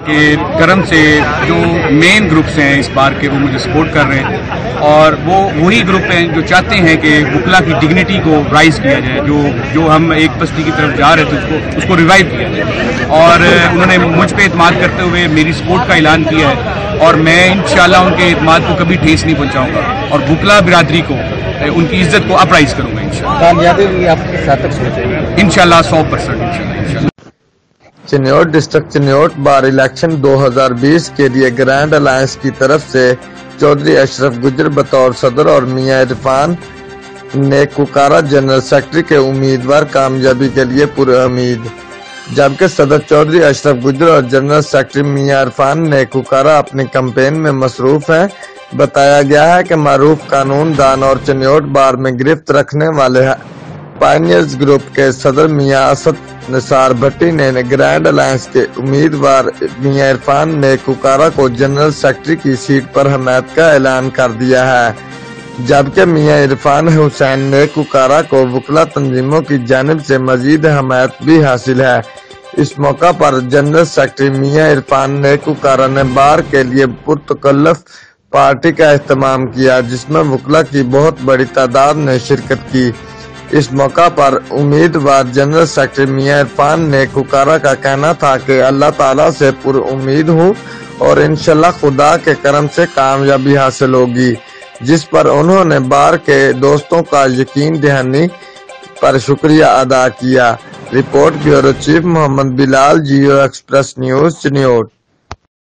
کے کرم سے جو مین گروپس ہیں اس بار کے وہ مجھے سپورٹ کر رہے ہیں، اور وہ وہی گروپ ہیں جو چاہتے ہیں کہ وکلا کی ڈگنیٹی کو رائز کیا جائے، جو ہم ایک بستی کی طرف جا رہے تھے اس کو ریوائیو کیا جائے، اور انہوں نے مجھ پہ اعتماد کرتے ہوئے میری سپورٹ کا اعلان کیا ہے، اور میں انشاءاللہ ان کے اعتماد کو کبھی ٹھیس نہیں پہنچاؤں گا، اور وکلا برادری کو ان کی عزت کو اپرائز کروں گا انشاءاللہ۔ کامیابی بھی آپ کے ساتھ سوچیں گے انشاءاللہ 100% انشاءاللہ۔ چنیوٹ ڈسٹرکٹ چنیوٹ بار الیکشن 2020 کے لیے گرینڈ الائنس کی طرف سے چودھری اشرف گجر بطور صدر اور میاں عرفان نیکوکارہ جنرل سیکرٹری کے امیدوار کامیابی کے لیے پورے امید، جبکہ صدر چودھری اشرف گجر اور جنرل سیکرٹری میاں عرفان نیکوکارہ اپنی کمپین میں مصروف ہیں۔ بتایا گیا ہے کہ معروف قانون دان اور چنیوٹ بار میں گرفت رکھنے والے پائنیئرز گروپ کے صدر میاں اسد نثار بھٹی نے گرینڈ الائنس کے امیدوار میاں عرفان نیکوکارہ کو جنرل سیکرٹری کی سیٹ پر حمایت کا اعلان کر دیا ہے، جبکہ میاں عرفان حسین نیکوکارہ کو وکلا تنظیموں کی جانب سے مزید حمایت بھی حاصل ہے۔ اس موقع پر جنرل سیکرٹری میاں عرفان نیکوکارہ نے بار کے لیے پرتکلف پارٹی کا اہتمام کیا، جس میں وکلا کی بہت بڑی تعداد نے شرکت کی۔ اس موقع پر امیدوار جنرل سیکرٹری میاں عرفان نیکوکارہ کا کہنا تھا کہ اللہ تعالیٰ سے پر امید ہوں اور انشاءاللہ خدا کے کرم سے کامیابی حاصل ہوگی، جس پر انہوں نے بار کے دوستوں کا یقین دہانی پر شکریہ ادا کیا۔ رپورٹ بیورو چیف محمد بلال، جیو ایکسپریس نیوز چنیوٹ۔